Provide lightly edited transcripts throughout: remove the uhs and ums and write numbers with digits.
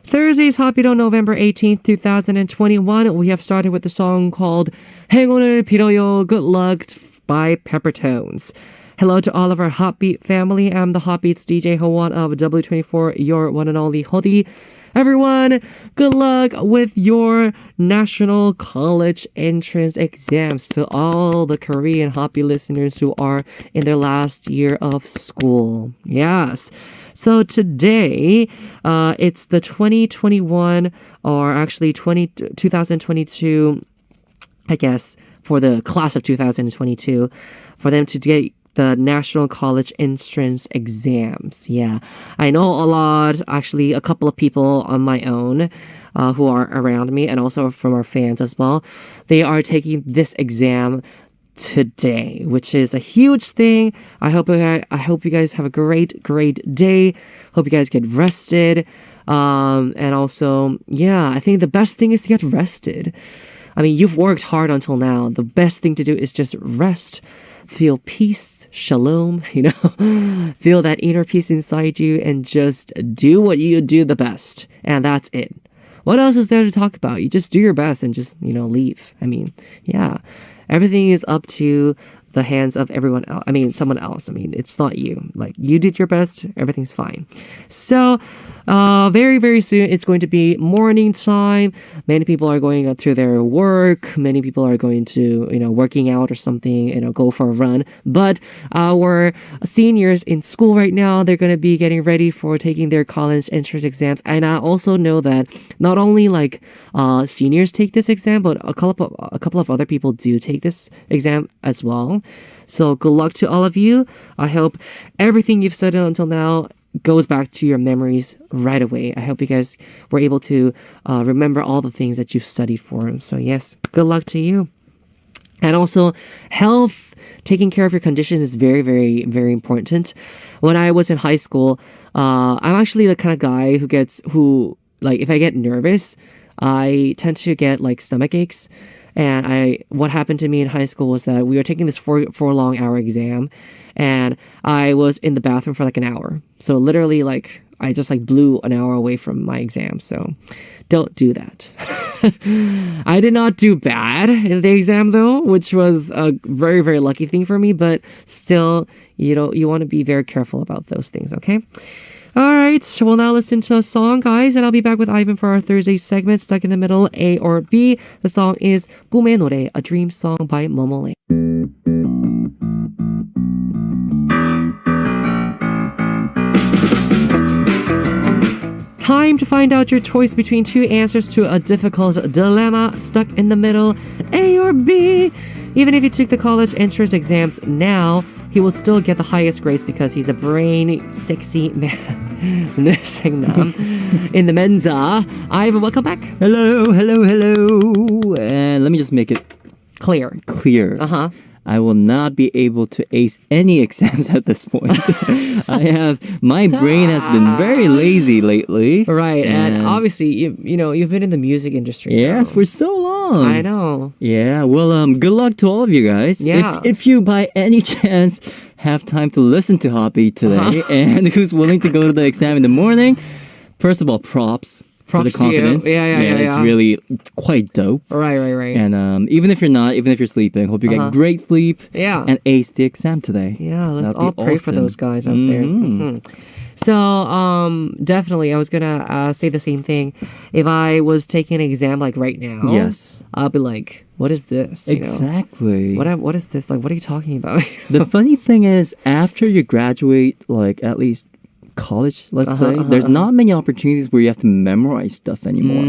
Thursday's HOTBEAT on November 18th, 2021. We have started with the song called 행운을 빌어요, Good Luck by Peppertones. Hello to all of our HOTBEAT family. I'm the HOTBEAT's DJ Hwan of W24, your one and only Hodi. Everyone, good luck with your national college entrance exams to all the Korean HOTBEAT listeners who are in their last year of school. Yes. So today, it's the 2021, or actually 2022, I guess, for the class of 2022, for them to get the National College Entrance Exams. Yeah, I know a lot, actually a couple of people on my own who are around me, and also from our fans as well. They are taking this exam today, which is a huge thing. I hope you guys have a great day. Hope you guys get rested. And also, yeah, I think the best thing is to get rested. I mean, you've worked hard until now. The best thing to do is just rest. Feel peace, shalom, feel that inner peace inside you and just do what you do the best. And that's it. What else is there to talk about? You just do your best and just, leave. I mean, yeah. Everything is up to the hands of everyone else. I mean, someone else. I mean, it's not you. Like, you did your best. Everything's fine. So, very, very soon, it's going to be morning time. Many people are going to their work. Many people are going to, working out or something, go for a run. But our seniors in school right now, they're going to be getting ready for taking their college entrance exams. And I also know that not only seniors take this exam, but a couple of other people do take this exam as well. So good luck to all of you. I hope everything you've studied until now goes back to your memories right away. I hope you guys were able to remember all the things that you've studied for. So yes, good luck to you. And also, health, taking care of your condition is very, very, very important. When I was in high school, I'm actually the kind of guy who if I get nervous, I tend to get stomach aches. And what happened to me in high school was that we were taking this 4-long-hour exam, and I was in the bathroom for an hour. So literally, I just blew an hour away from my exam. So don't do that. I did not do bad in the exam though, which was a very, very lucky thing for me. But still, you want to be very careful about those things. Okay. All right, we'll now listen to a song, guys, and I'll be back with Ivan for our Thursday segment, Stuck in the Middle, A or B. The song is 꿈의 노래, a dream song by Momole. Time to find out your choice between two answers to a difficult dilemma, stuck in the middle, A or B. Even if you took the college entrance exams now, he will still get the highest grades because he's a brainy, sexy man. In the Mensa. Ivan, welcome back. Hello. And let me just make it clear. Uh-huh. I will not be able to ace any exams at this point. My brain has been very lazy lately. Right, and obviously, you've been in the music industry. Yes, for so long. I know. Yeah, well, good luck to all of you guys. Yeah. If you, by any chance, have time to listen to HOTBEAT today, and who's willing to go to the exam in the morning, first of all, props for the confidence. Yeah. It's really quite dope. Right. And even if you're sleeping, hope you get great sleep. Yeah. And ace the exam today. Yeah, let's all pray for those guys out there. Mm-hmm. So, definitely, I was gonna say the same thing. If I was taking an exam right now, yes, I'll be like, what is this? Exactly. What is this? What are you talking about? The funny thing is, after you graduate, at least college, let's say, there's not many opportunities where you have to memorize stuff anymore,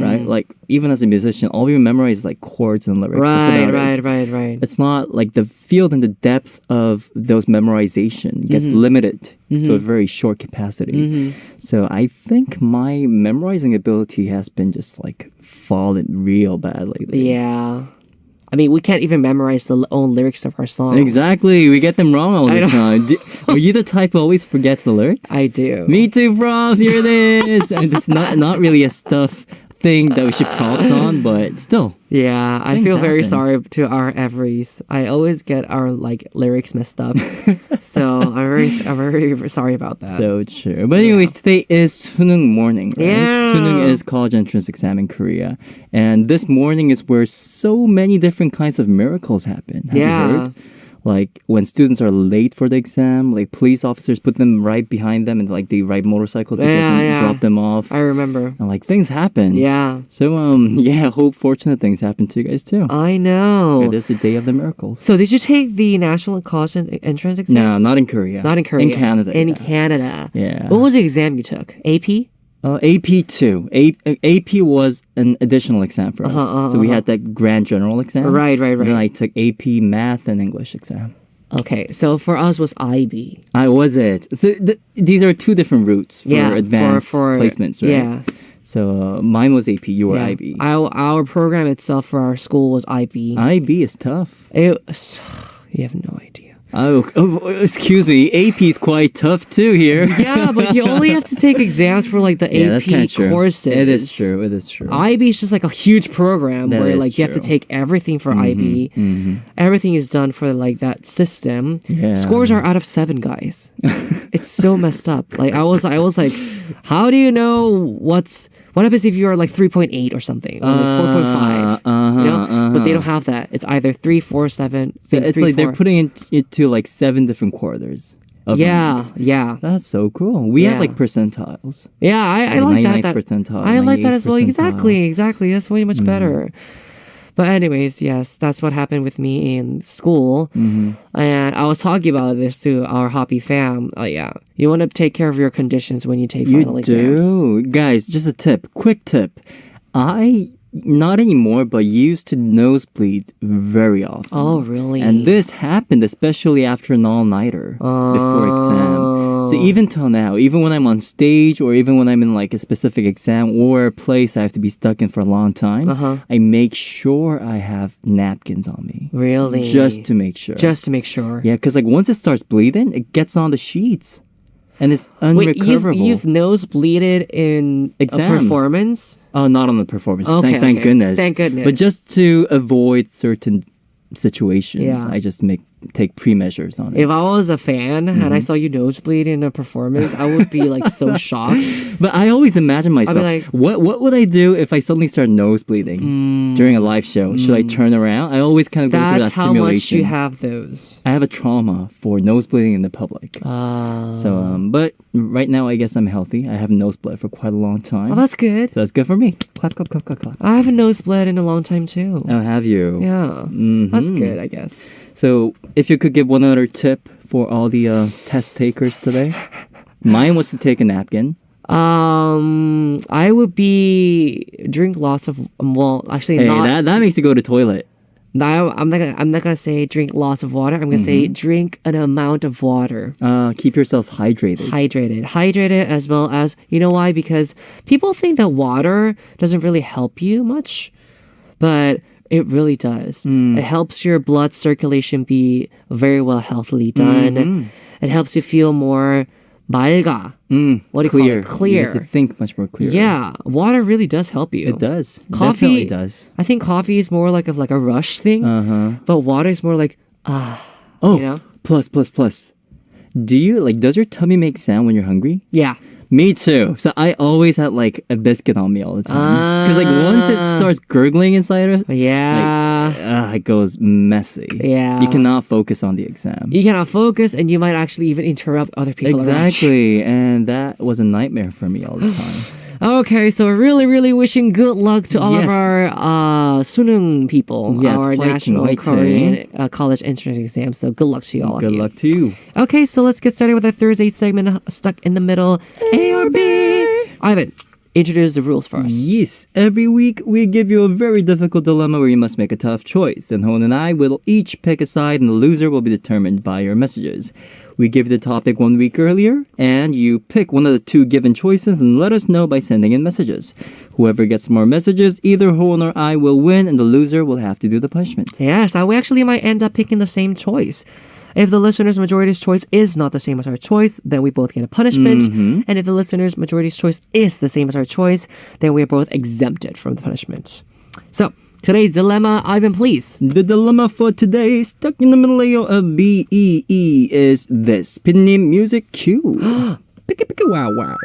right? Even as a musician, all you memorize is chords and lyrics. Right. It's not the field and the depth of those memorization gets limited to a very short capacity. So I think my memorizing ability has been just fallen real bad lately. Yeah. I mean, we can't even memorize the own lyrics of our songs. Exactly. We get them wrong all the time. Are you the type who always forgets the lyrics? I do. Me too, props. Here it is. And it's not really a stuff thing that we should props on, but still. Yeah, I Things feel very happen. sorry to our everys. I always get our lyrics messed up, so I'm very sorry about that. So true. But anyways, today is 수능 morning, right? Yeah. 수능 is college entrance exam in Korea. And this morning is where so many different kinds of miracles happen. Have you heard? Like when students are late for the exam, like police officers put them right behind them and like they ride motorcycle to get them, drop them off. I remember. And like things happen. Yeah. So hope fortunate things happen to you guys too. I know. It is the day of the miracles. So did you take the national college entrance exams? No, not in Korea. Not in Korea. In Canada. In yeah. Canada. Yeah. What was the exam you took? AP? AP2. AP was an additional exam for us. So we had that grand general exam. Right. And then I took AP math and English exam. Okay, so for us was IB. Was it? So these are two different routes for advanced placements, right? Yeah. So mine was AP, you were IB. Our program itself for our school was IB. IB is tough. You have no idea. Oh, excuse me. AP is quite tough too here. Yeah, but you only have to take exams for like the AP courses. It is true. IB is just like a huge program That where is like you have to true. take everything for IB. Everything is done for like that system. Yeah. Scores are out of 7, guys. It's so messed up. Like I was like, how do you know what happens if you are like 3.8 or something, or like 4.5? You know, but they don't have that. It's either 3, 4, 7. So it's like they're putting it to like 7 different quarters. Yeah. That's so cool. We have like percentiles. Yeah, I like that. 99th percentile. I like that as well. 98th Exactly. That's way much better. But anyways, yes, that's what happened with me in school. And I was talking about this to our Hoppy fam. You want to take care of your conditions when you take final exams. You do. Guys, just a quick tip. I, not anymore, but used to nosebleed very often. Oh, really? And this happened especially after an all-nighter before exam. So even till now, even when I'm on stage or even when I'm in like a specific exam or a place I have to be stuck in for a long time, I make sure I have napkins on me. Really? Just to make sure. Yeah, because like once it starts bleeding, it gets on the sheets. And it's unrecoverable. Wait, you've nosebleeded in Exam. a performance? Oh, not on the performance. Okay, Thank goodness. Thank goodness. But just to avoid certain situations, I just take pre-measures on it. If I was a fan and I saw you nosebleed in a performance, I would be like so shocked. But I always imagine myself, like, what would I do if I suddenly start nosebleeding during a live show? Should I turn around? I always kind of go through that That's how simulation. much you have those. I have a trauma for nosebleeding in the public. But right now I guess I'm healthy. I haven't nosebleed for quite a long time. Oh, that's good. So that's good for me. Clap, clap, clap, clap, clap. I haven't nosebleed in a long time too. Oh, have you? Yeah, that's good, I guess. So if you could give one other tip for all the test takers today. Mine was to take a napkin. I would drink lots of That makes you go to toilet. No, I'm not gonna say drink lots of water. I'm gonna say drink an amount of water. Keep yourself hydrated. Hydrated as well as, you know why? Because people think that water doesn't really help you much, but it really does. It helps your blood circulation be very well healthily done. It helps you feel more 맑아. What do you call it? Clear. You have to think much more clearly. Yeah, water really does help you. It does. Coffee Definitely does. I think coffee is more like a rush thing, but water is more like Oh, you know? plus. Do you does your tummy make sound when you're hungry? Yeah. Me too. So I always had like a biscuit on me all the time. Because once it starts gurgling inside it, it goes messy. Yeah. You cannot focus on the exam. You cannot focus, and you might actually even interrupt other people. Exactly. And that was a nightmare for me all the time. Okay, so we're really, really wishing good luck to all of our 수능 people, our national Korean college entrance exam. So good luck to you all. Good luck to you. Okay, so let's get started with our Thursday segment, Stuck in the Middle, A or B. Ivan, introduce the rules for us. Yes, every week we give you a very difficult dilemma where you must make a tough choice. And Hone and I will each pick a side, and the loser will be determined by your messages. We give you the topic 1 week earlier, and you pick one of the 2 given choices and let us know by sending in messages. Whoever gets more messages, either Hone or I will win, and the loser will have to do the punishment. Yes, we actually might end up picking the same choice. If the listener's majority's choice is not the same as our choice, then we both get a punishment. And if the listener's majority's choice is the same as our choice, then we are both exempted from the punishment. So, today's dilemma, Ivan, please. The dilemma for today, stuck in the middle of BEE, is this. Pinyin music cue. Pika pika wow wow.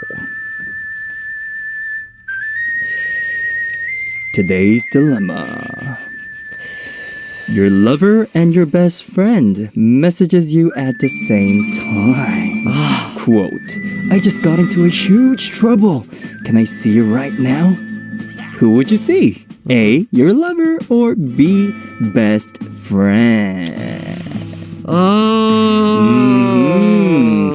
Today's dilemma. Your lover and your best friend messages you at the same time. Quote, I just got into a huge trouble. Can I see you right now? Who would you see? A, your lover, or B, best friend?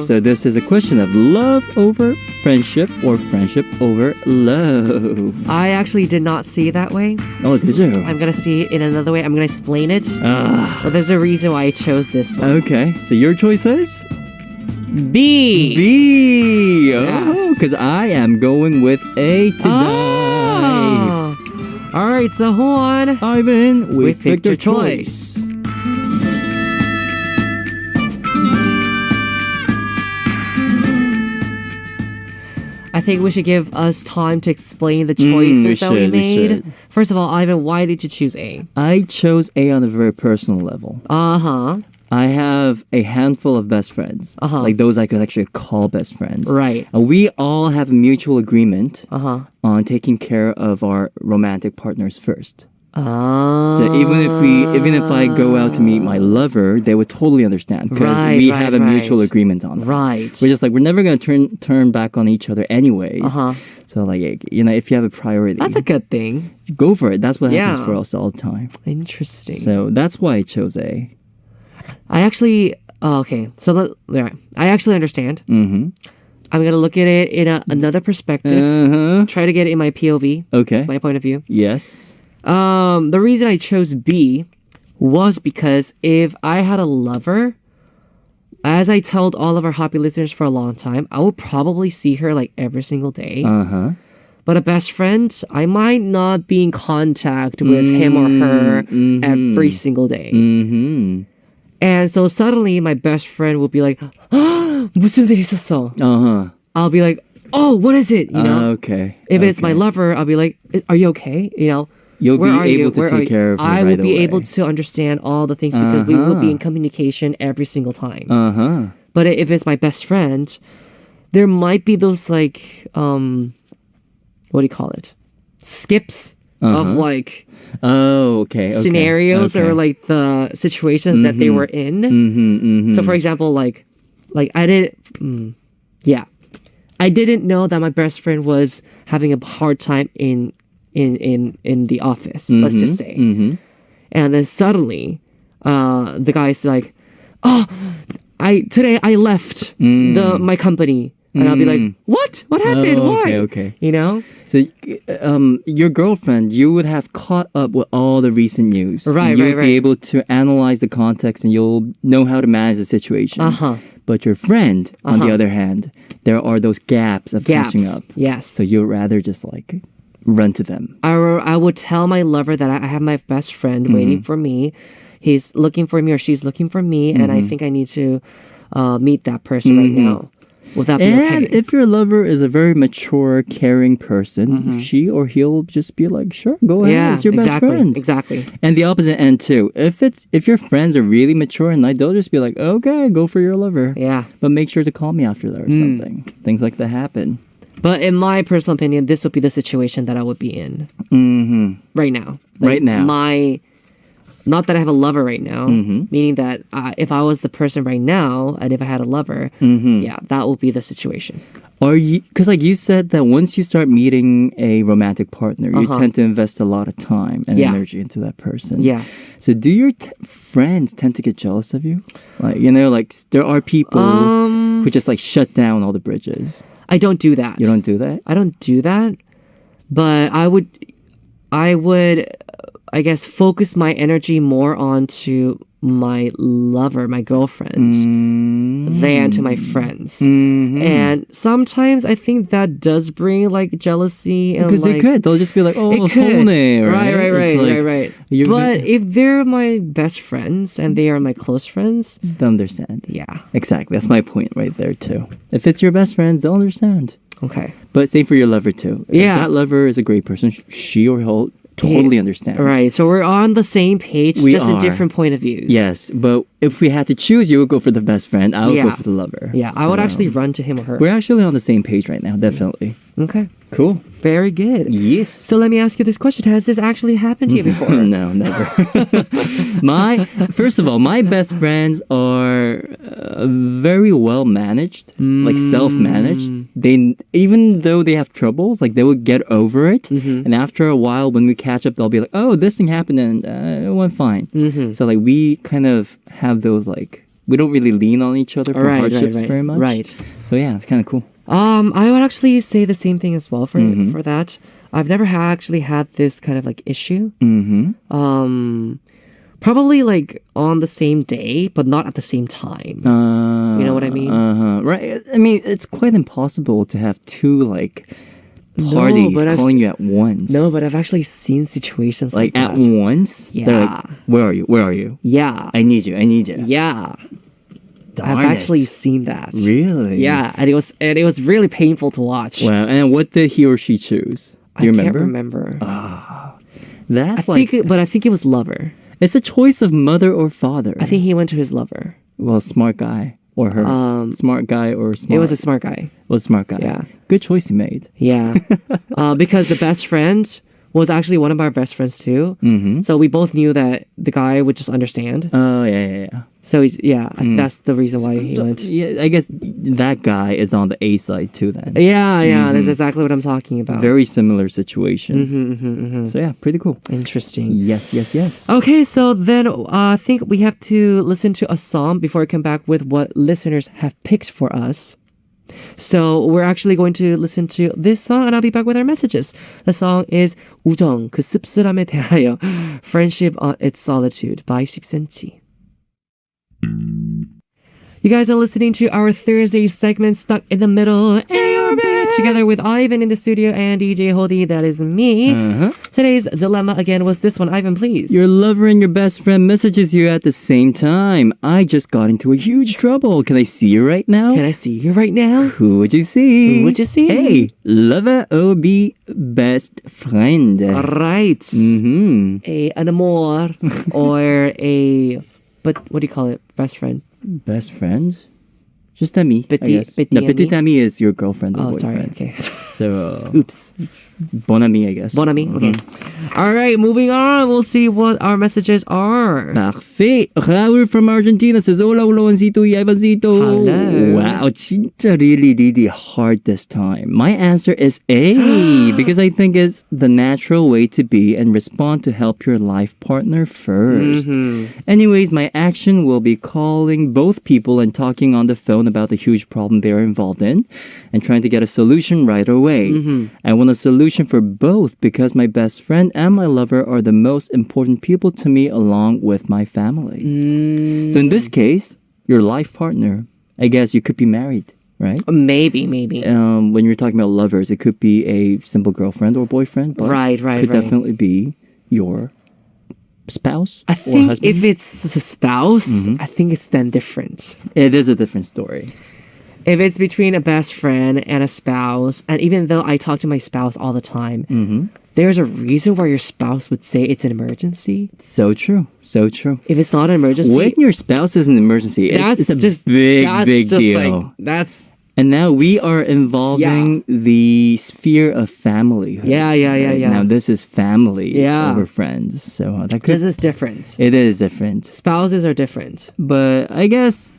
So this is a question of love over friendship or friendship over love. I actually did not see it that way. Oh, did you? I'm going to see it in another way. I'm going to explain it. But there's a reason why I chose this one. Okay, so your choice is? B. B. Oh, Yes. because I am going with A today. Oh. All right, so hold on. Ivan, We've picked your choice. choice. I think we should give us time to explain the choices that we made. should. First of all, Ivan, why did you choose A? I chose A on a very personal level. Uh-huh. I have a handful of best friends. Like those I could actually call best friends. Right. We all have a mutual agreement Uh-huh. on taking care of our romantic partners first. Ah. So even if I go out to meet my lover, they would totally understand because Right, we right, have a mutual right. agreement on that. Right. We're just like we're never gonna turn back on each other anyways. Uh-huh. So like if you have a priority, That's a good thing. go for it. That's what happens Yeah. for us all the time. Interesting. So that's why I chose A. I actually... Oh, okay. So I actually understand. Mm-hmm. I'm going to look at it in another perspective. Uh-huh. Try to get it in my POV, Okay. my point of view. Yes. The reason I chose B was because if I had a lover, as I told all of our HOTBEAT listeners for a long time, I would probably see her like every single day. Uh-huh. But a best friend, I might not be in contact with him or her every single day. Mm-hmm. And so suddenly my best friend will be like, 무슨 일 있었어? Uh-huh. I'll be like, oh, what is it? You know? Okay. If it's my lover, I'll be like, are you okay? You know? You'll Where be are able you? to Where are take you? care of her I right will be away. able to understand all the things because we will be in communication every single time. Uh-huh. But if it's my best friend, there might be those like, what do you call it? Skips of like Oh, okay. scenarios or like the situations that they were in. So for example, like I didn't, I didn't know that my best friend was having a hard time in the office, let's just say. And then suddenly, the guy's like, oh, today I left my company. And I'll be like, what? What happened? Oh, Why? okay. You know? So, your girlfriend, you would have caught up with all the recent news. Right, You'll right. be able to analyze the context and you'll know how to manage the situation. Uh-huh. But your friend, on the other hand, there are those gaps of catching up. Yes. So you'd rather just like run to them. I would tell my lover that I have my best friend waiting for me. He's looking for me or she's looking for me. And I think I need to meet that person right now. Will that be And okay? if your lover is a very mature, caring person, she or he'll just be like, sure, go ahead. It's your best friend. Exactly. And the opposite end too. If your friends are really mature and they'll just be like, okay, go for your lover. Yeah. But make sure to call me after that or something. Things like that happen. But in my personal opinion, this would be the situation that I would be in right now. Right now. Not that I have a lover right now, meaning that if I was the person right now and if I had a lover, that would be the situation. Are you? Because like you said that once you start meeting a romantic partner, you tend to invest a lot of time and energy into that person. Yeah. So do your friends tend to get jealous of you? Like like there are people who just like shut down all the bridges. I don't do that. You don't do that? I don't do that. But I would, I guess, focus my energy more onto my lover, my girlfriend, than to my friends. And sometimes I think that does bring like jealousy and Because they could. They'll just be like, oh, it could. 서운해, right? Right. But if they're my best friends and they are my close friends, they'll understand. yeah. Exactly. That's my point right there, too. If it's your best friend, they'll understand. Okay. But same for your lover, too. Yeah. If that lover is a great person, she or he'll totally understand. Right. So we're on the same page, We just in are. different point of views. Yes. But if we had to choose, you would go for the best friend. I would Yeah. go for the lover. Yeah. I would So, actually run to him or her. We're actually on the same page right now, definitely. Okay. Cool. Very good. Yes. So let me ask you this question. Has this actually happened to you before? No, never. First of all, my best friends are very well managed, like self-managed. They, even though they have troubles, like they would get over it. And after a while, when we catch up, they'll be like, "Oh, this thing happened and it went fine." So like we kind of have those like we don't really lean on each other for hardships very much. Right. So yeah, it's kind of cool. I would actually say the same thing as well for that. I've never actually had this kind of like issue. Probably like on the same day, but not at the same time. You know what I mean? Right. I mean, it's quite impossible to have two like parties but calling you at once. No, but I've actually seen situations like at that. once. Yeah. They're like, "Where are you? Where are you? Yeah. I need you. I need you." Yeah. I've Darn actually it. seen that. Really? Yeah, and it was really painful to watch. Wow. And what did he or she choose? Do you I remember? can't remember. That's I think it was lover. it's a choice of mother or father. I think he went to his lover. well, smart guy or her. Smart guy or smart. It was a smart guy. was smart guy. Yeah. Good choice you made. Yeah. Because the best friend was actually one of our best friends too. So we both knew that the guy would just understand. Oh yeah. So I think that's the reason why he went. Yeah, I guess that guy is on the A side too then. Yeah, that's exactly what I'm talking about. Very similar situation. So yeah, pretty cool. Interesting. Yes. Okay, so then I think we have to listen to a song before we come back with what listeners have picked for us. So we're actually going to listen to this song and I'll be back with our messages. The song is 우정 그 씁쓸함에 대하여 Friendship on its Solitude by 10cm. You guys are listening to our Thursday segment Stuck in the Middle. Together with Ivan in the studio and DJ Hodi, that is me. Today's dilemma again was this one. Ivan, please. Your lover and your best friend messages you at the same time. I just got into a huge trouble. Can I see you right now? Can I see you right now? Who would you see? Who would you see? Hey, lover or be best friend? Right. An amor or but what do you call it? Best friend. Best friend? Just ami, I Petit- guess. petit No, petit ami? ami is your girlfriend or Oh, boyfriend. sorry. Okay. So, Oops. bon ami, I guess. Bon ami. Okay. All right, moving on. We'll see what our messages are. Parfait. Raul from Argentina says, Hola, Oloncito y Ivancito. Hello. Wow, 진짜 really hard this time. My answer is A, because I think it's the natural way to be and respond to help your life partner first. Anyways, my action will be calling both people and talking on the phone about the huge problem they are involved in and trying to get a solution right away. I want a solution for both because my best friend and my lover are the most important people to me along with my family. So in this case, your life partner, I guess you could be married, right? Maybe. When you're talking about lovers, it could be a simple girlfriend or boyfriend. But Right. could definitely be your spouse I or think husband. if it's a spouse, I think it's then different. It is a different story. If it's between a best friend and a spouse, and even though I talk to my spouse all the time, there's a reason why your spouse would say it's an emergency. So true. If it's not an emergency, When your spouse is an emergency, it's a big deal. That's And now we are involving the sphere of family. Yeah. Now this is family Yeah. over friends. So that this could, is different. it is different. Spouses are different. But I guess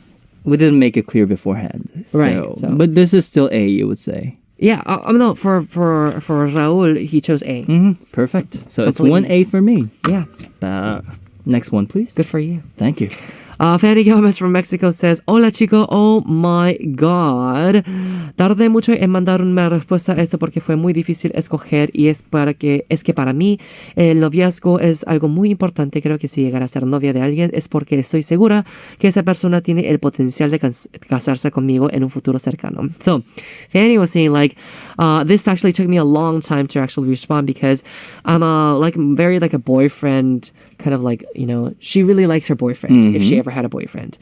we didn't make it clear beforehand. Right, So, so- but this is still A, you would say. Yeah. No, for Raul, he chose A. Perfect. So it's Completely. 1A for me. Yeah. Next one, please. Good for you. Thank you. Fanny Gomez from Mexico says, Hola chico, oh my god. Tardé mucho en mandar una respuesta a esto porque fue muy difícil escoger y es que para mí el noviazgo es algo muy importante. Creo que si llegara a ser novia de alguien es porque estoy segura que esa persona tiene el potencial de casarse conmigo en un futuro cercano. So, Fanny was saying like, this actually took me a long time to actually respond because I'm very like a boyfriend kind of like, you know, she really likes her boyfriend if she ever had a boyfriend.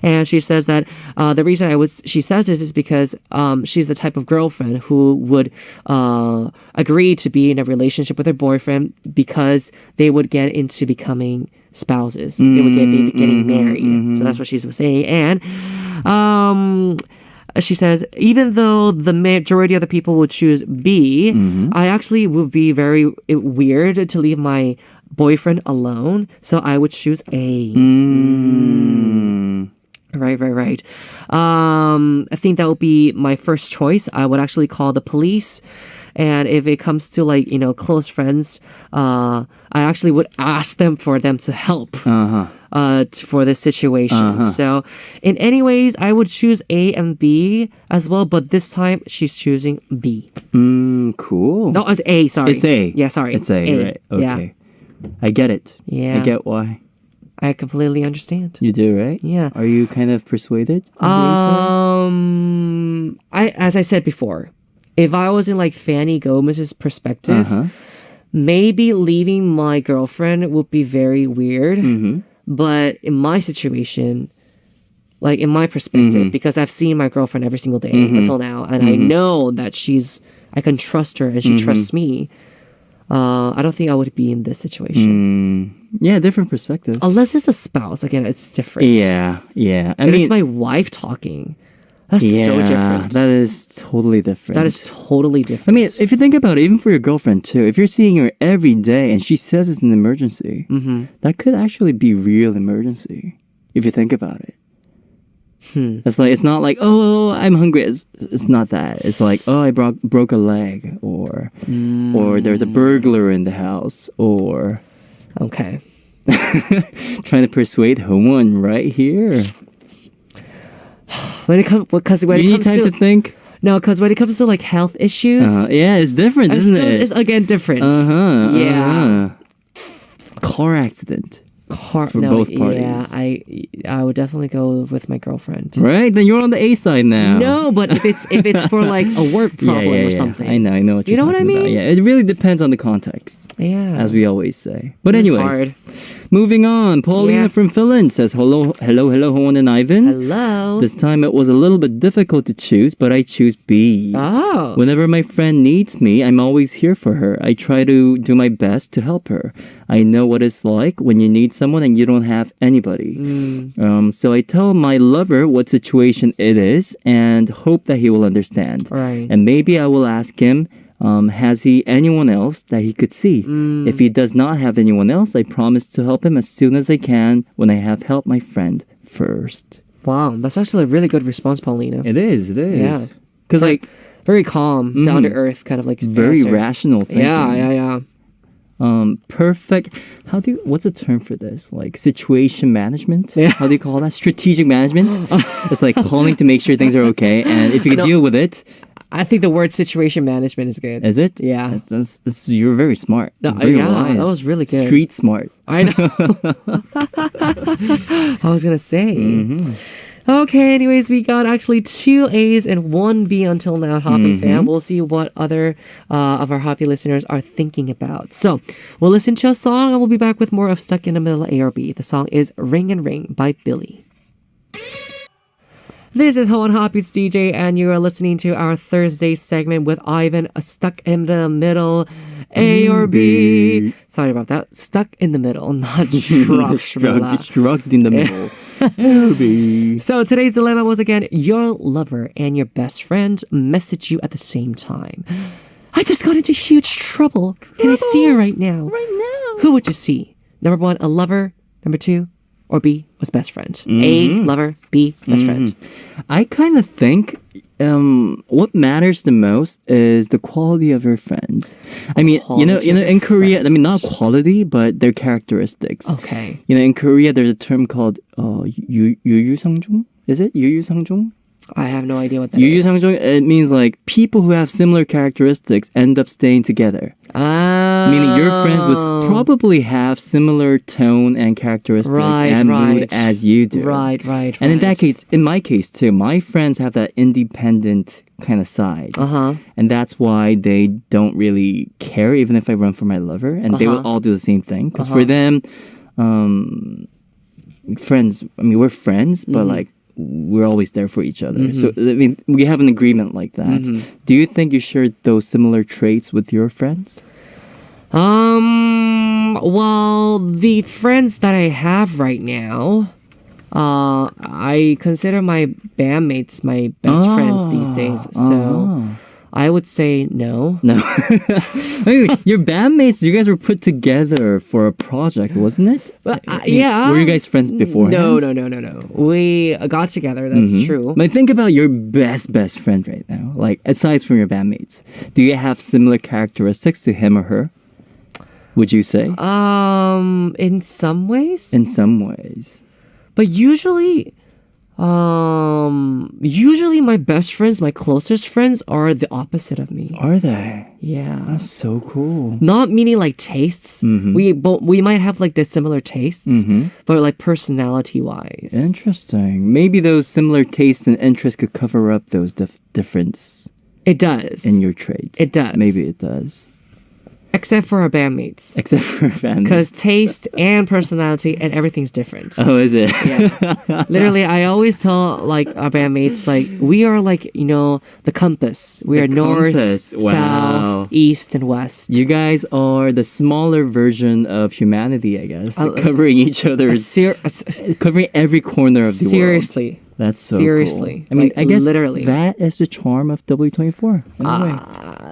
And she says that the reason she says this is because she's the type of girlfriend who would agree to be in a relationship with her boyfriend because they would get into becoming spouses. They would be getting married. So that's what she's saying. And she says, even though the majority of the people would choose B, I actually would be very weird to leave my boyfriend alone. So I would choose A. Right. I think that would be my first choice. I would actually call the police. And if it comes to like, you know, close friends, I actually would ask them for them to help for this situation. So in any ways, I would choose A and B as well. But this time she's choosing B. Cool. No, it's A, sorry. It's A. Yeah, sorry. It's A, right? Okay. Yeah. I get it. Yeah. I get why. I completely understand. You do, right? Yeah. Are you kind of persuaded? As I said before, if I was in like Fanny Gomez's perspective, maybe leaving my girlfriend would be very weird. But in my situation, like in my perspective, because I've seen my girlfriend every single day until now, and I know that I can trust her and she trusts me. I don't think I would be in this situation. Yeah, different perspective. Unless it's a spouse. Again, it's different. Yeah. I mean, it's my wife talking. That's so different. That is totally different. That is totally different. I mean, if you think about it, even for your girlfriend too, if you're seeing her every day and she says it's an emergency, that could actually be real emergency if you think about it. It's not like, oh, I'm hungry. It's not that. It's like, oh, I broke a leg, or there's a burglar in the house, or okay, trying to persuade one right here. When it comes to think. No, because when it comes to like health issues, yeah, it's different, isn't it? It's again different. Yeah. Car accident. Both parties. Yeah, I would definitely go with my girlfriend. Right, then you're on the A side now. No, but if it's for like a work problem or something. I know what you're talking about. I mean? Yeah, it really depends on the context. Yeah, as we always say. But anyways, hard. Moving on. Paulina from Finland says, hello, Hoan and Ivan. Hello. This time it was a little bit difficult to choose, but I choose B. Oh. Whenever my friend needs me, I'm always here for her. I try to do my best to help her. I know what it's like when you need someone and you don't have anybody. So I tell my lover what situation it is and hope that he will understand. Right. And maybe I will ask him, has he anyone else that he could see? If he does not have anyone else, I promise to help him as soon as I can when I have helped my friend first. Wow, that's actually a really good response, Paulina. It is. Yeah. Because like very calm, down to earth, kind of like very rational thinking. Yeah. Perfect. What's the term for this? Like situation management? Yeah. How do you call that? Strategic management? It's like calling to make sure things are okay. And if you can deal with it. I think the word situation management is good. Is it? Yeah. You're very smart. No, very wise. That was really good. Street smart. I know. I was going to say. Okay, anyways, we got actually 2 A's and 1 B until now, HOTBEAT fam. We'll see what other of our HOTBEAT listeners are thinking about. So, we'll listen to a song and we'll be back with more of Stuck in the Middle A or B. The song is Ring and Ring by Billy. This is Ho on HOTBEAT's DJ, and you are listening to our Thursday segment with Ivan, Stuck in the Middle, A or B. Sorry about that. Stuck in the middle, not struck in the middle. A or B. So today's dilemma was again, your lover and your best friend message you at the same time. I just got into huge trouble. Can I see her right now? Right now. Who would you see? Number 1, a lover. Number 2, or B was best friend. A, lover, B, best friend. I kind of think what matters the most is the quality of your friends. I mean, in Korea, I mean, not quality, but their characteristics. Okay. In Korea, there's a term called 유유상종. Is it 유유상종? I have no idea what that is. 유유상종. It means like people who have similar characteristics end up staying together. Meaning your friends would probably have similar tone and characteristics and mood as you do. Right. And in that case, in my case too, my friends have that independent kind of side. And that's why they don't really care even if I run for my lover. And they will all do the same thing. Because for them, friends, I mean, we're friends, but like, we're always there for each other. So, I mean, we have an agreement like that. Do you think you share those similar traits with your friends? Well, the friends that I have right now, I consider my bandmates my best friends these days. So I would say no. No. I mean, your bandmates, you guys were put together for a project, wasn't it? But, yeah. Were you guys friends beforehand? No. We got together, that's true. But think about your best friend right now. Like, aside from your bandmates. Do you have similar characteristics to him or her? Would you say? In some ways. In some ways. But usually my best friends, my closest friends are the opposite of me. Are they? Yeah. That's so cool. Not meaning like tastes. We might have like the similar tastes, but like personality wise. Interesting. Maybe those similar tastes and interests could cover up those difference. It does. In your traits. It does. Maybe it does. Except for our bandmates. Because taste and personality and everything's different. Oh, is it? Yeah. Literally, I always tell like our bandmates, like we are like, the compass. We are north, south, east, and west. You guys are the smaller version of humanity, I guess. Covering each other's... covering every corner of the world. Seriously. That's so Seriously. cool. I mean, like, I guess literally. that is the charm of W24. In a way.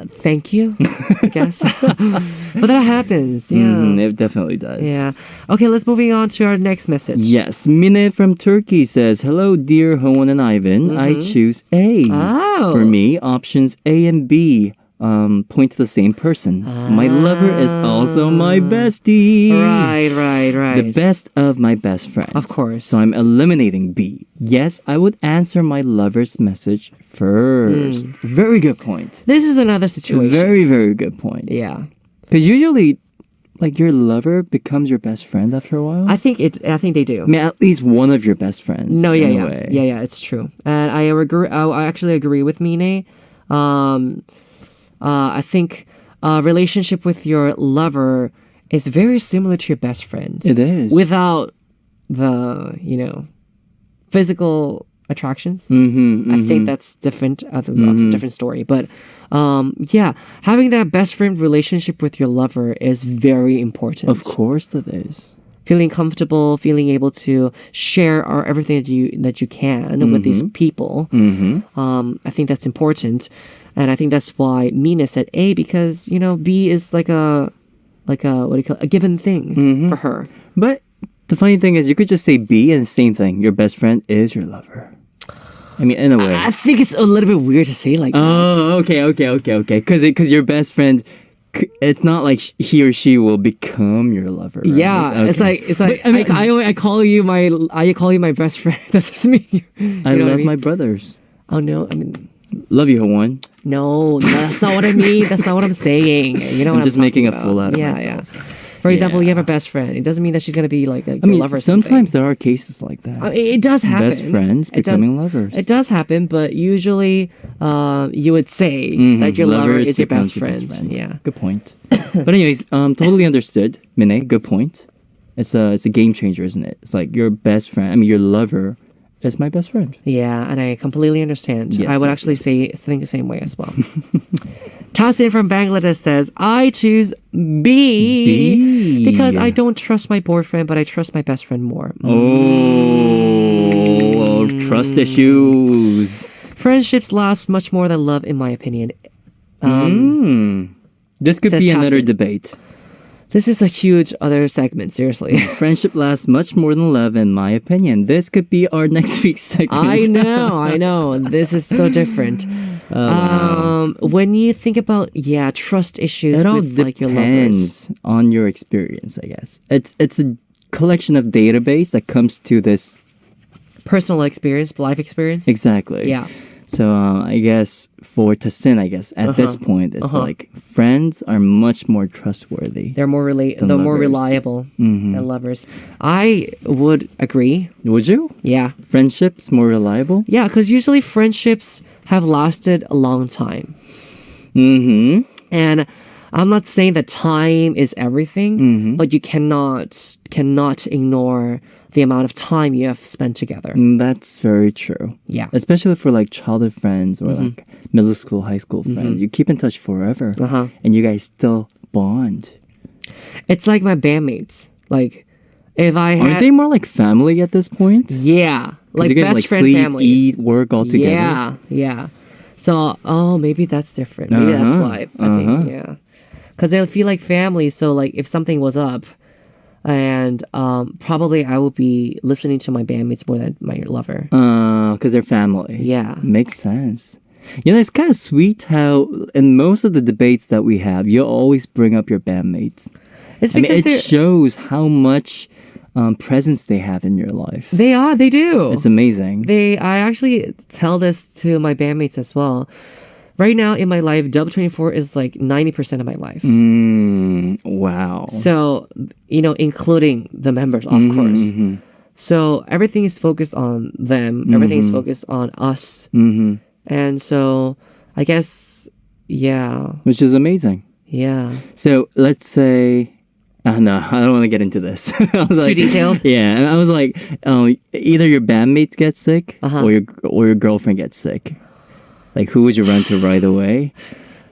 Thank you, I guess. But that happens, yeah. It definitely does. Yeah. Okay, let's moving on to our next message. Yes. Mine from Turkey says, hello, dear Howon and Ivan. I choose A. Oh. For me, options A and B point to the same person. My lover is also my bestie. Right. The best of my best friend. Of course. So I'm eliminating B. Yes, I would answer my lover's message first. Very good point. This is another situation. Very, very good point. Yeah. Because usually, like, your lover becomes your best friend after a while. I think they do. I mean, at least one of your best friends. No, yeah, it's true. And I actually agree with Mine. I think a relationship with your lover is very similar to your best friend. It is. Without the, physical attractions. I think that's different, a different story. But yeah, having that best friend relationship with your lover is very important. Of course that is. Feeling comfortable, feeling able to share everything that you can with these people. I think that's important. And I think that's why Mina said A, because, B is like a what do you call it? A given thing for her. But the funny thing is, you could just say B and the same thing. Your best friend is your lover. I mean, in a way. I think it's a little bit weird to say like that. Oh, okay. Because your best friend, it's not like he or she will become your lover. Right? Yeah, okay. It's like but, I call you my best friend. That doesn't mean you. I love my brothers. Oh no, I mean. Love you, Howon. No, that's not what I mean. That's not what I'm saying. I'm just making a fool out of myself. Yeah. For example, you have a best friend. It doesn't mean that she's going to be like your lover. Sometimes there are cases like that. It does happen. Best friends becoming lovers. It does happen, but usually you would say that your lover is your best friend. Yeah. Good point. But anyways, totally understood, Mine. Good point. It's a game changer, isn't it? It's like your best friend. I mean, your lover is my best friend. Yeah, and I completely understand. Yes, I would actually think the same way as well. Tasin from Bangladesh says, I choose B because I don't trust my boyfriend, but I trust my best friend more. Oh, trust issues. Friendships last much more than love, in my opinion. This could be another debate. This is a huge other segment, seriously. Friendship lasts much more than love, in my opinion. This could be our next week's segment. I know. This is so different. When you think about trust issues It all with like your lovers, depends on your experience, I guess. It's a collection of database that comes to this. personal experience, life experience. Exactly. Yeah. So I guess for Tassin, at this point, it's like friends are much more trustworthy. They're more more reliable than lovers. I would agree. Would you? Yeah. Friendships more reliable? Yeah, because usually friendships have lasted a long time. Mm-hmm. And I'm not saying that time is everything, but you cannot ignore the amount of time you have spent together. That's very true. Yeah. Especially for like childhood friends or like middle school, high school friends. You keep in touch forever. And you guys still bond. It's like my bandmates. Like, if I had... Aren't they more like family at this point? Yeah. Like you guys, best friend sleep, families. eat, work all together. Yeah. So, maybe that's different. Maybe that's why. I think, yeah. Because they feel like family. So, like, if something was up, and probably I would be listening to my bandmates more than my lover. Because they're family. Yeah. Makes sense. You know, it's kind of sweet how in most of the debates that we have, you always bring up your bandmates. It's I mean, because it shows how much presence they have in your life. they do. It's amazing. I actually tell this to my bandmates as well. Right now in my life, Dub24 is like 90% of my life. Wow. So, including the members, of course. So everything is focused on them. Everything is focused on us. And so I guess, yeah. Which is amazing. Yeah. So let's say... no, I don't want to get into this. I was Too detailed? Yeah. I was like, either your bandmates get sick or your girlfriend gets sick. Like, who would you run to right away?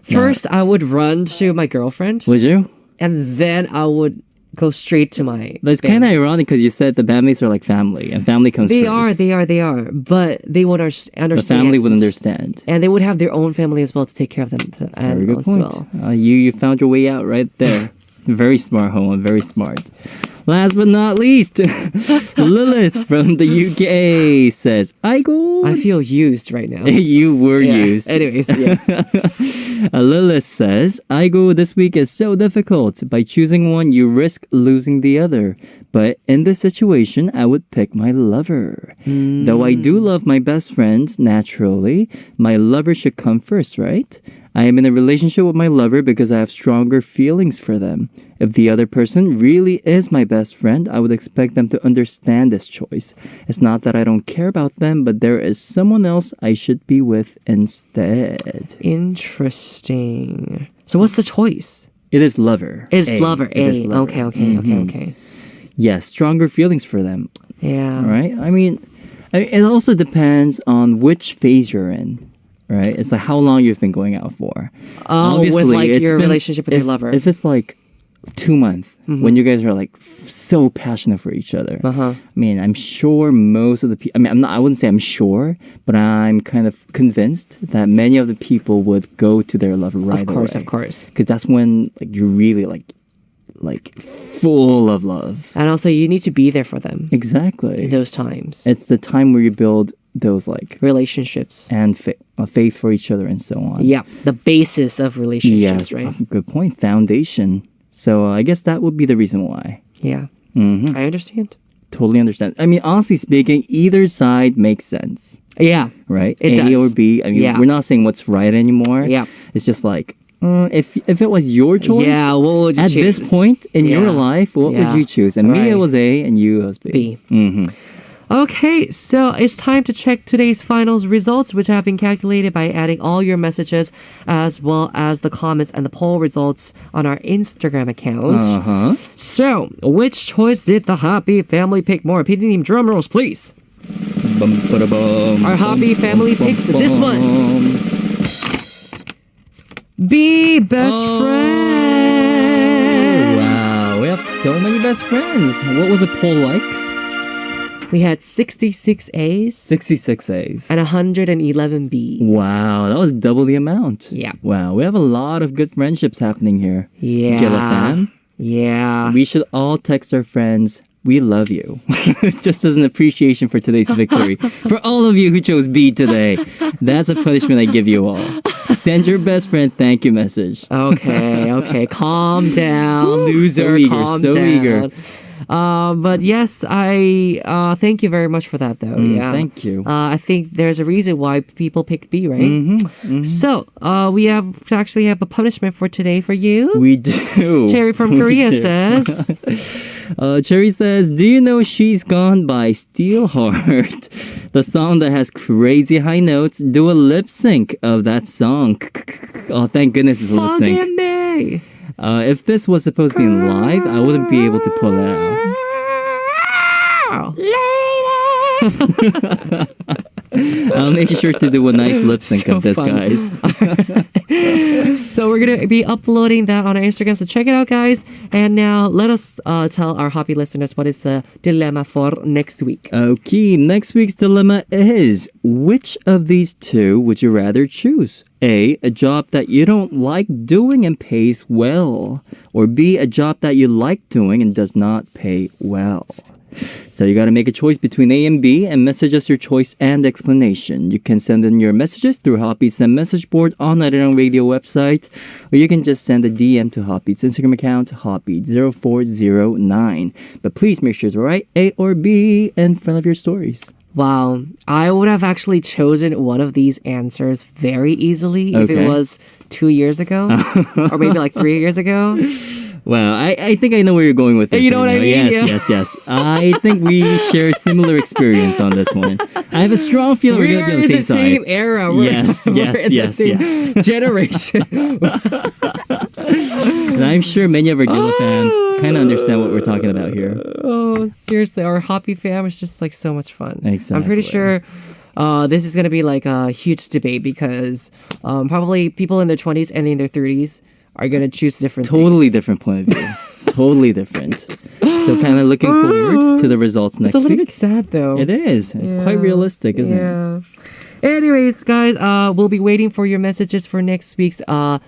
First, I would run to my girlfriend. Would you? And then I would go straight to my But it's kind of ironic because you said the bandmates are like family and family comes first. They are. But they would understand. The family would understand. And they would have their own family as well to take care of them. Very good point. Well. You found your way out right there. Very smart, Hoan. Very smart. Last but not least, Lilith from the UK says, I feel used right now. You were used. Anyways, yes. Lilith says, this week is so difficult. By choosing one, you risk losing the other. But in this situation, I would pick my lover. Though I do love my best friends, naturally, my lover should come first, right? I am in a relationship with my lover because I have stronger feelings for them. If the other person really is my best friend, I would expect them to understand this choice. It's not that I don't care about them, but there is someone else I should be with instead. Interesting. So what's the choice? It is lover. It's lover. It is lover. Okay. Yes, stronger feelings for them. Yeah. Right? I mean, it also depends on which phase you're in. Right? It's like how long you've been going out for. Obviously, with like your relationship with your lover. If it's like 2 months, when you guys are like so passionate for each other. I mean, I'm sure most of the people, I wouldn't say I'm sure, but I'm kind of convinced that many of the people would go to their lover right away. Of course. Because that's when like you're really like full of love. And also you need to be there for them. Exactly. In those times. It's the time where you build those like relationships and faith for each other and so on. Yeah, the basis of relationships, yes, right? Good point. Foundation. So I guess that would be the reason why. Yeah. I understand. Totally understand. I mean, honestly speaking, either side makes sense. Yeah. Right? It A does. or B. I mean, we're not saying what's right anymore. Yeah. It's just like, if it was your choice, what would you at choose? this point in your life, what would you choose? And me, it was A, and you, it was B. Okay, so it's time to check today's finals results, which have been calculated by adding all your messages as well as the comments and the poll results on our Instagram account. So, which choice did the HOTBEAT family pick more? PD, drum rolls, please. Our HOTBEAT family picked this one. B, best friend. Wow, we have so many best friends. What was the poll like? We had 66 A's. 66 A's. And 111 B's. Wow, that was double the amount. Yeah. Wow, we have a lot of good friendships happening here. Yeah. Gilla fam. Yeah. We should all text our friends, "We love you." Just as an appreciation for today's victory. For all of you who chose B today, that's a punishment I give you all. Send your best friend thank you message. Okay. Calm down, loser. So eager, Calm so down. eager. But yes, I thank you very much for that, though. Yeah, Thank you. I think there's a reason why people picked B, right? So we actually have a punishment for today for you. We do. Cherry from We Korea do. says, Cherry says, "Do you know She's Gone by Steelheart? The song that has crazy high notes. Do a lip sync of that song." Oh, thank goodness it's a lip sync. "Forgive me." If this was supposed to be in live, I wouldn't be able to pull that out. I'll make sure to do a nice lip sync So of this, fun. guys. So we're going to be uploading that on our Instagram. So check it out, guys. And now let us tell our hobby listeners what is the dilemma for next week. Okay, next week's dilemma is, which of these two would you rather choose? A job that you don't like doing and pays well. Or B, a job that you like doing and does not pay well. So you got to make a choice between A and B and message us your choice and explanation. You can send in your messages through Hotbeat's Send Message Board on the Arirang Radio website, or you can just send a DM to Hotbeat's Instagram account, Hotbeat0409. But please make sure to write A or B in front of your stories. Wow. I would have actually chosen one of these answers very easily if it Okay. was 2 years ago or maybe like 3 years ago. Well, I think I know where you're going with this. You know what I mean? Yes. I think we share similar experience on this one. I have a strong feeling we're going to be on in the the same same side. era. Yes, we're yes, in yes, the same generation. And I'm sure many of our Gila fans kind of understand what we're talking about here. Oh, seriously. Our hobby fam is just like so much fun. Exactly. I'm pretty sure this is going to be like a huge debate because probably people in their 20s and in their 30s are going to choose different Totally things. different point of view. Totally different. So kind of looking forward to the results next It's a little week. bit sad though. It is. It's quite realistic, isn't it? Yeah. Anyways, guys, we'll be waiting for your messages for next week's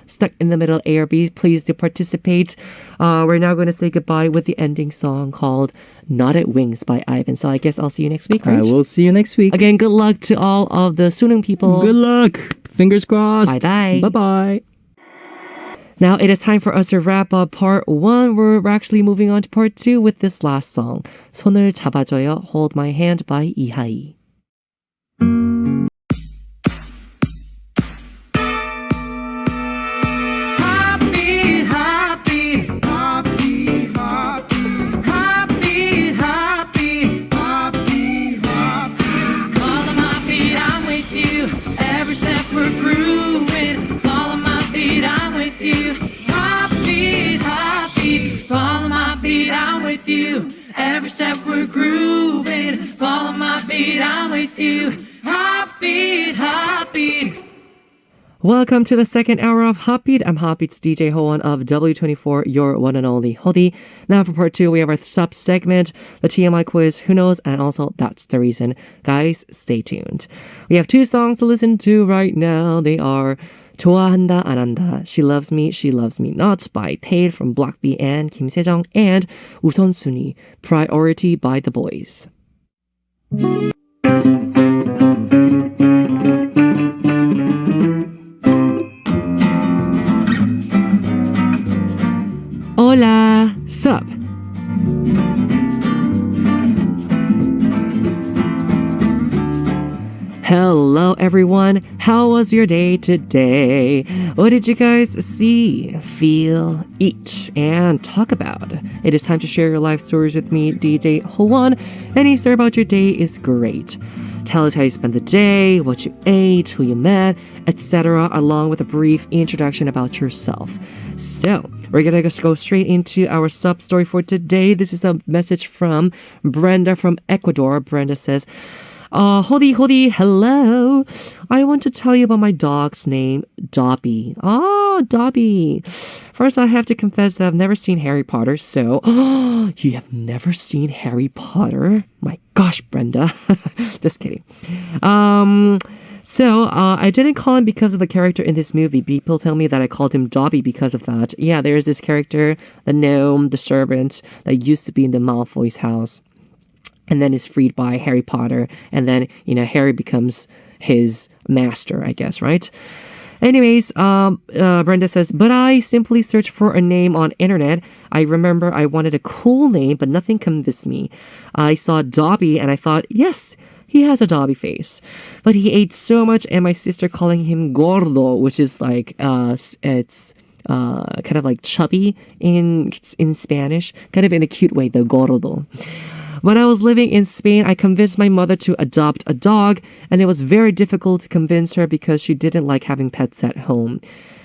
Stuck in the Middle A or B. Please do participate. We're now going to say goodbye with the ending song called Knotted Wings by Aivan. So I guess I'll see you next week, I right? will see you next week. Again, good luck to all of the Sunung people. Good luck. Fingers crossed. Bye-bye. Bye-bye. Now it is time for us to wrap up part 1. We're actually moving on to part 2 with this last song. 손을 잡아줘요, Hold My Hand by 이하이. Heartbeat, heartbeat, heartbeat, heartbeat, heartbeat, heartbeat, heartbeat, heartbeat. Follow my beat, I'm with you. Every step we're grooving. Follow my beat, I'm with you. Heartbeat, heartbeat. Follow my beat, I'm with you. Every step we're grooving. Follow my beat, I'm with you. Heartbeat, heartbeat. Welcome to the second hour of HOTBEAT. I'm HOTBEAT's DJ Hoan of W24, your one and only Hodi. Now for part 2, we have our Ssup segment, the TMI quiz, Who Knows, and also That's the Reason. Guys, stay tuned. We have 2 songs to listen to right now. They are 좋아한다 안 한다, She Loves Me Not by Tae from Block B and Kim Sejong, and 우선순위, Priority by The Boys. Hola, Ssup. Hello, everyone. How was your day today? What did you guys see, feel, eat, and talk about? It is time to share your life stories with me, DJ Hoan. Any story about your day is great. Tell us how you spent the day, what you ate, who you met, etc., along with a brief introduction about yourself. So, we're gonna just go straight into our sub story for today. This is a message from Brenda from Ecuador. Brenda says, Hodi, hello. I want to tell you about my dog's name, Dobby. Oh, Dobby. First, I have to confess that I've never seen Harry Potter, so... you have never seen Harry Potter? My gosh, Brenda. Just kidding. So, I didn't call him because of the character in this movie. People tell me that I called him Dobby because of that. Yeah, there's this character, the gnome, the servant, that used to be in the Malfoy's house. And then is freed by Harry Potter. And then, Harry becomes his master, I guess, right? Anyways, Brenda says, but I simply searched for a name on internet. I remember I wanted a cool name, but nothing convinced me. I saw Dobby and I thought, yes, he has a Dobby face. But he ate so much and my sister calling him gordo, which is like, it's kind of like chubby in Spanish, kind of in a cute way, though, gordo. When I was living in Spain, I convinced my mother to adopt a dog, and it was very difficult to convince her because she didn't like having pets at home.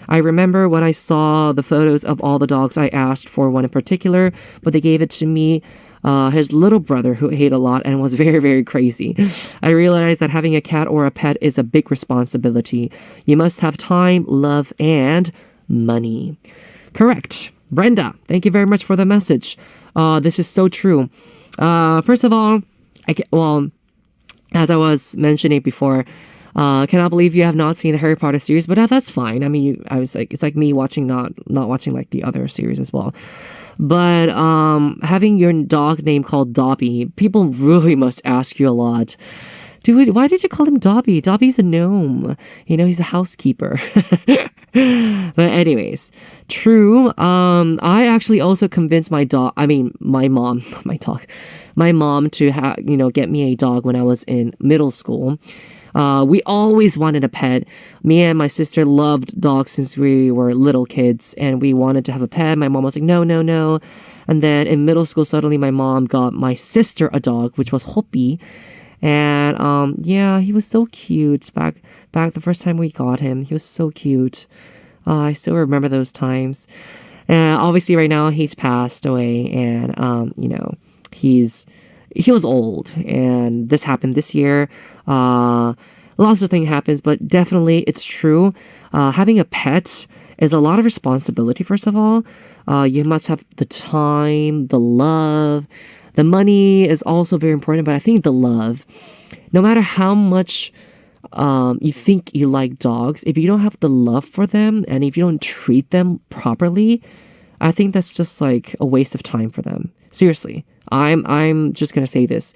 I remember when I saw the photos of all the dogs, I asked for one in particular, but they gave it to me, his little brother, who ate a lot and was very, very crazy. I realized that having a cat or a pet is a big responsibility. You must have time, love, and money. Correct. Brenda, thank you very much for the message. This is so true. First of all, as I was mentioning before, cannot believe you have not seen the Harry Potter series, but that's fine. I mean, I was like, it's like me watching not watching like the other series as well. But having your dog name called Dobby, people really must ask you a lot. Dude, why did you call him Dobby? Dobby's a gnome. He's a housekeeper. But anyways, true. I actually also convinced my mom to get me a dog when I was in middle school. We always wanted a pet. Me and my sister loved dogs since we were little kids, and we wanted to have a pet. My mom was like, no. And then in middle school, suddenly my mom got my sister a dog, which was HOTBEAT. And he was so cute back the first time we got him. He was so cute. I still remember those times. And obviously right now he's passed away, and he was old, and this happened this year. Lots of things happens, but definitely it's true. Having a pet is a lot of responsibility. First of all, you must have the time, the love. The money is also very important, but I think the love, no matter how much you think you like dogs, if you don't have the love for them and if you don't treat them properly, I think that's just like a waste of time for them. Seriously, I'm just gonna say this.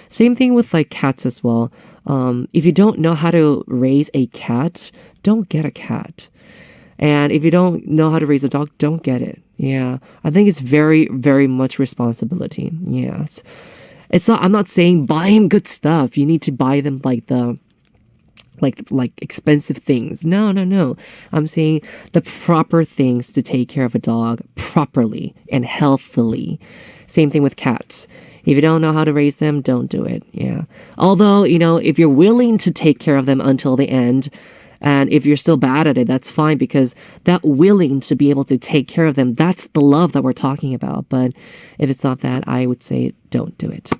Same thing with like cats as well. If you don't know how to raise a cat, don't get a cat. And if you don't know how to raise a dog, don't get it. Yeah, I think it's very, very much responsibility. Yes, it's not. I'm not saying buy him good stuff. You need to buy them like expensive things. No. I'm saying the proper things to take care of a dog properly and healthily. Same thing with cats. If you don't know how to raise them, don't do it. Yeah. Although, if you're willing to take care of them until the end, and if you're still bad at it, that's fine, because that willing to be able to take care of them, that's the love that we're talking about. But if it's not that, I would say don't do it.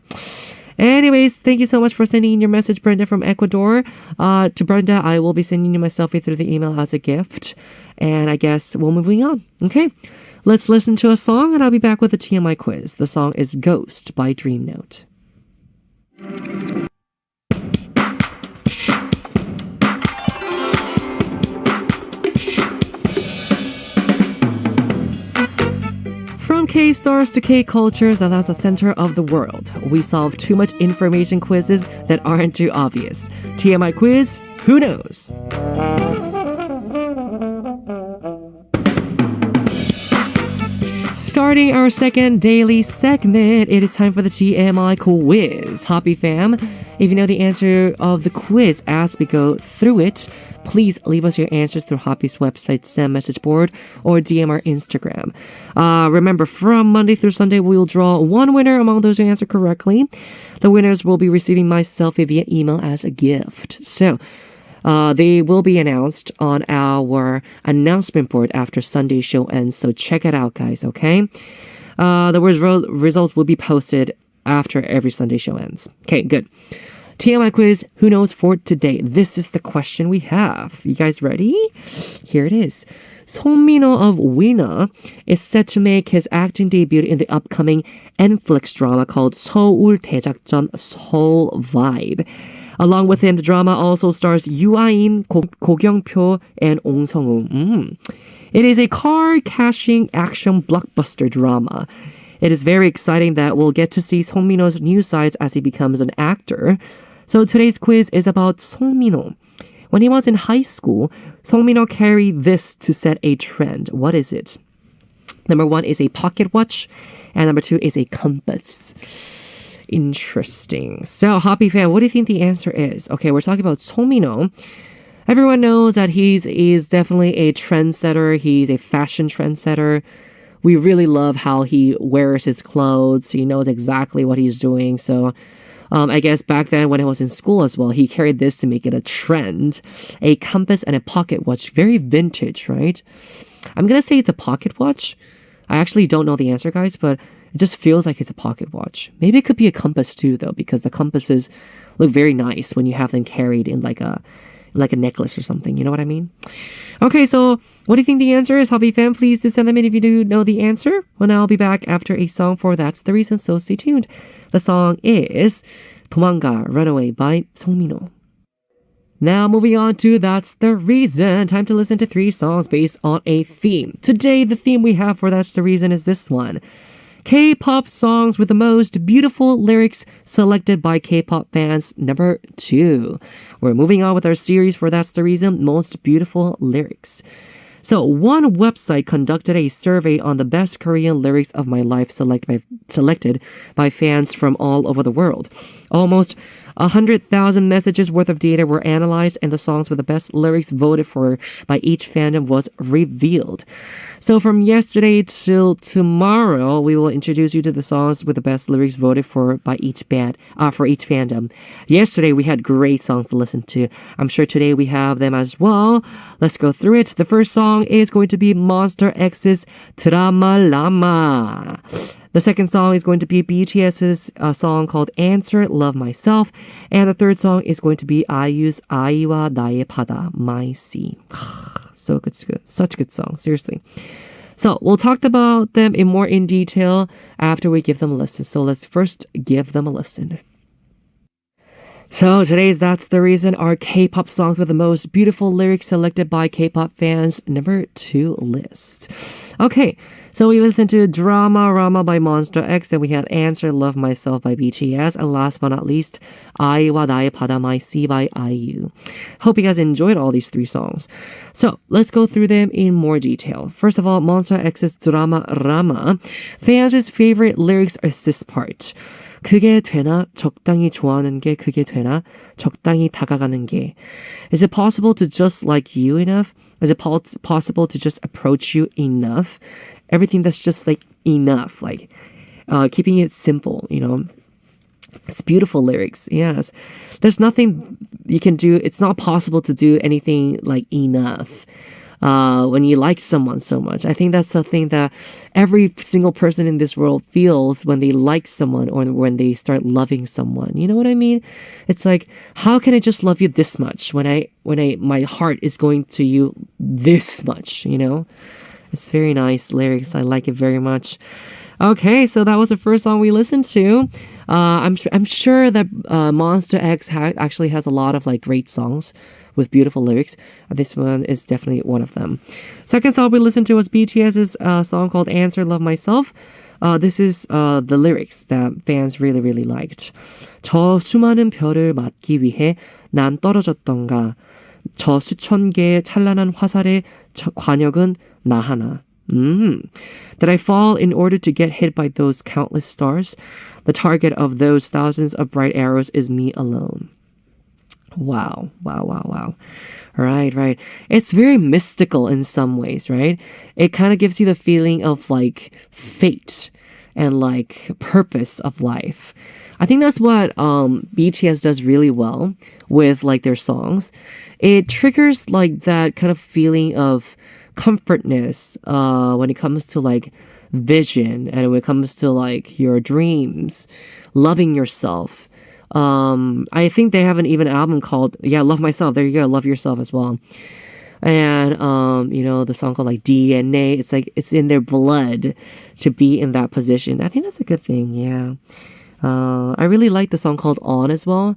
Anyways, thank you so much for sending in your message, Brenda from Ecuador. To Brenda, I will be sending you my selfie through the email as a gift. And I guess we're moving on. Okay, let's listen to a song and I'll be back with the TMI quiz. The song is Ghost by Dream Note. From K-stars to K-cultures, and that's the center of the world. We solve too much information quizzes that aren't too obvious. TMI quiz, who knows? Starting our second daily segment, it is time for the TMI quiz. Hoppy fam, if you know the answer of the quiz as we go through it, please leave us your answers through Hoppy's website, SAM message board, or DM our Instagram. Remember, from Monday through Sunday, we will draw one winner among those who answer correctly. The winners will be receiving my selfie via email as a gift. So, they will be announced on our announcement board after Sunday's show ends, so check it out, guys, okay? The results will be posted after every Sunday show ends. Okay, good. TMI quiz, who knows for today? This is the question we have. You guys ready? Here it is. Song Min-ho of Winner is set to make his acting debut in the upcoming Netflix drama called 서울 대작전 Seoul Vibe. Along with him, the drama also stars 유아인, 고경표, and Ong Sung-woo. It is a car-cashing action blockbuster drama. It is very exciting that we'll get to see Song Min-ho's new sides as he becomes an actor. So today's quiz is about Song Min-ho. When he was in high school, Song Min-ho carried this to set a trend. What is it? Number 1 is a pocket watch, and number 2 is a compass. Interesting. So, Hoppy fan, what do you think the answer is? Okay, we're talking about Song Min-ho. Everyone knows that he's definitely a trendsetter. He's a fashion trendsetter. We really love how he wears his clothes. He knows exactly what he's doing. So, I guess back then when I was in school as well, he carried this to make it a trend. A compass and a pocket watch. Very vintage, right? I'm going to say it's a pocket watch. I actually don't know the answer, guys, but it just feels like it's a pocket watch. Maybe it could be a compass too, though, because the compasses look very nice when you have them carried in like a necklace or something. You know what I mean? Okay, so what do you think the answer is? Hobby fan, please do send them in if you do know the answer. Well, I'll be back after a song for That's the Reason, so stay tuned. The song is 도망가, Runaway by Song Min-ho. Now moving on to That's the Reason. Time to listen to 3 songs based on a theme. Today, the theme we have for That's the Reason is this one. K-pop songs with the most beautiful lyrics selected by K-pop fans, number 2. We're moving on with our series for That's the Reason, Most Beautiful Lyrics. So one website conducted a survey on the best Korean lyrics of my life selected by fans from all over the world. Almost 100,000 messages worth of data were analyzed, and the songs with the best lyrics voted for by each fandom was revealed. So from yesterday till tomorrow, we will introduce you to the songs with the best lyrics voted for by each for each fandom. Yesterday, we had great songs to listen to. I'm sure today we have them as well. Let's go through it. The first song is going to be Monster X's Drama Lama. The second song is going to be BTS's song called Answer, Love Myself. And the third song is going to be IU's 아이와 나의 바다, My Sea. So good, such good songs, seriously. So we'll talk about them in detail after we give them a listen. So let's first give them a listen. So today's That's the Reason are K-pop songs with the most beautiful lyrics selected by K-pop fans, number 2 list. Okay, so we listened to Drama Rama by Monster X, then we had Answer Love Myself by BTS, and last but not least, 아이와 나의 바다 My Sea by IU. Hope you guys enjoyed all these 3 songs. So let's go through them in more detail. First of all, Monster X's Drama Rama. Fans' favorite lyrics are this part. 그게 되나? 적당히 좋아하는 게 그게 되나? 적당히 다가가는 게. Is it possible to just like you enough? Is it possible to just approach you enough? Everything that's just like enough, like keeping it simple, you know. It's beautiful lyrics, yes. There's nothing you can do. It's not possible to do anything like enough. When you like someone so much. I think that's the thing that every single person in this world feels when they like someone or when they start loving someone. You know what I mean? It's like, how can I just love you this much when my heart is going to you this much, you know? It's very nice lyrics. I like it very much. Okay, so that was the first song we listened to. I'm sure that Monster X actually has a lot of like great songs with beautiful lyrics. This one is definitely one of them. Second song we listened to was BTS's song called Answer, Love Myself. This is the lyrics that fans really, really liked. 저 수많은 별을 맞기 위해 난 떨어졌던가. 저 수천 개의 찬란한 화살의 관역은 나 하나. Did I fall in order to get hit by those countless stars? The target of those thousands of bright arrows is me alone. Wow. Right. It's very mystical in some ways, right? It kind of gives you the feeling of like fate and like purpose of life. I think that's what BTS does really well with like their songs. It triggers like that kind of feeling of comfortness when it comes to like vision and when it comes to like your dreams, loving yourself. I think they have an even album called Love Myself. There you go, Love Yourself as well. And you know, the song called like DNA. It's like it's in their blood to be in that position. I think that's a good thing. Yeah. I really like the song called On as well.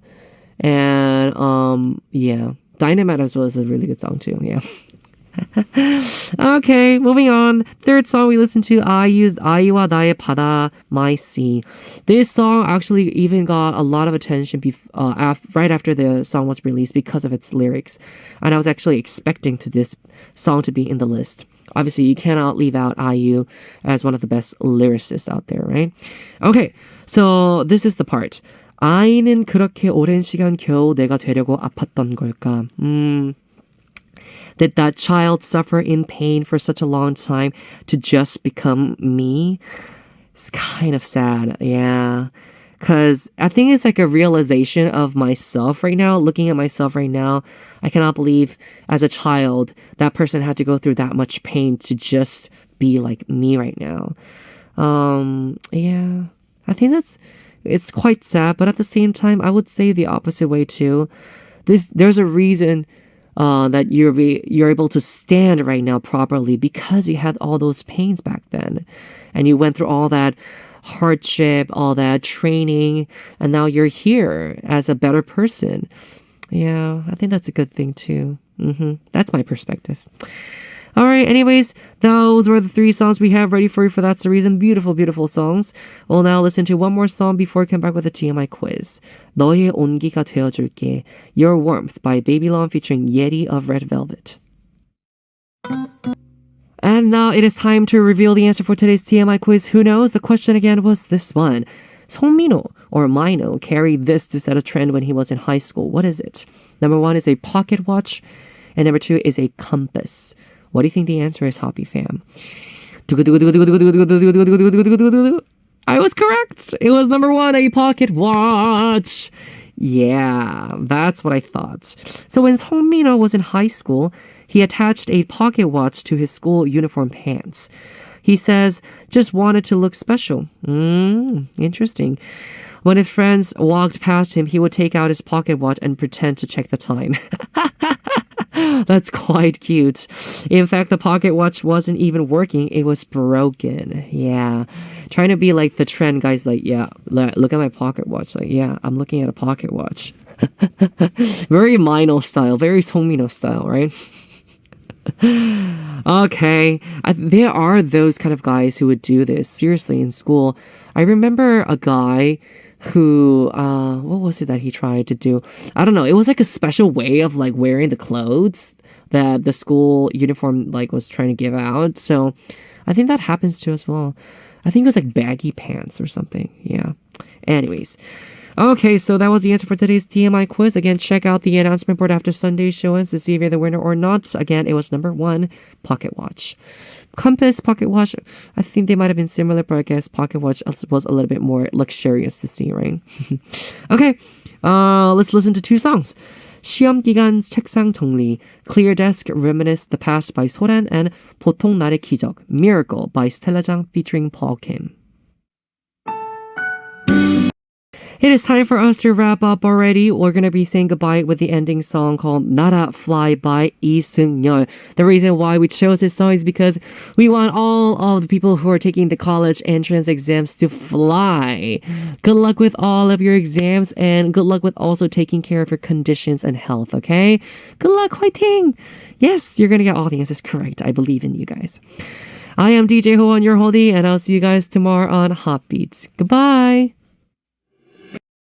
And yeah, Dynamite as well is a really good song too. Yeah. Okay, moving on. Third song we listened to, IU's 아이와 나의 바다, My Sea. This song actually even got a lot of attention right after the song was released because of its lyrics. And I was actually expecting this song to be in the list. Obviously, you cannot leave out IU as one of the best lyricists out there, right? Okay, so this is the part. 아이는 그렇게 오랜 시간 겨우 내가 되려고 아팠던 걸까? Did that child suffer in pain for such a long time to just become me? It's kind of sad, yeah. Because I think it's like a realization of myself right now. Looking at myself right now, I cannot believe as a child that person had to go through that much pain to just be like me right now. Yeah, I think it's quite sad, but at the same time, I would say the opposite way too. There's a reason that you're able to stand right now properly because you had all those pains back then, and you went through all that hardship, all that training, and now you're here as a better person. Yeah, I think that's a good thing too. That's my perspective. All right, anyways, those were the 3 songs we have ready for you for That's the Reason. Beautiful, beautiful songs. We'll now listen to one more song before we come back with the TMI quiz. 너의 온기가 되어줄게. Your Warmth by Babylon featuring Yeti of Red Velvet. And now it is time to reveal the answer for today's TMI quiz. Who knows? The question again was this one. 송민호 or Mino carried this to set a trend when he was in high school. What is it? Number 1 is a pocket watch, and number 2 is a compass. What do you think the answer is, Hoppy fam? I was correct. It was number 1, a pocket watch. Yeah, that's what I thought. So when Song Min-ho was in high school, he attached a pocket watch to his school uniform pants. He says, just wanted to look special. Interesting. When his friends walked past him, he would take out his pocket watch and pretend to check the time. That's quite cute. In fact, the pocket watch wasn't even working. It was broken. Yeah. Trying to be like the trend guys, like, yeah, look at my pocket watch. Like, yeah, I'm looking at a pocket watch. Very Mino style, very Songmino style, right? Okay. There are those kind of guys who would do this, seriously, in school. I remember a guy who, what was it that he tried to do? I don't know. It was like a special way of like wearing the clothes that the school uniform like was trying to give out. So I think that happens too as well. I think it was like baggy pants or something. Yeah. Anyways. Okay, so that was the answer for today's TMI quiz. Again, check out the announcement board after Sunday's show ends to see if you're the winner or not. Again, it was number 1, pocket watch. Compass, pocket watch, I think they might have been similar, but I guess pocket watch was a little bit more luxurious to see, right? Okay, let's listen to 2 songs. 시험 기간 책상 정리, Clear Desk, Reminisce the Past by 소란, and 보통 날의 기적, Miracle by Stella Jang featuring Paul Kim. It is time for us to wrap up already. We're going to be saying goodbye with the ending song called Nara Fly by Lee Seung-yeol. The reason why we chose this song is because we want all of the people who are taking the college entrance exams to fly. Good luck with all of your exams and good luck with also taking care of your conditions and health, okay? Good luck, fighting! Yes, you're going to get all the answers correct. I believe in you guys. I am DJ Ho on your holdie, and I'll see you guys tomorrow on HOTBEAT. Goodbye!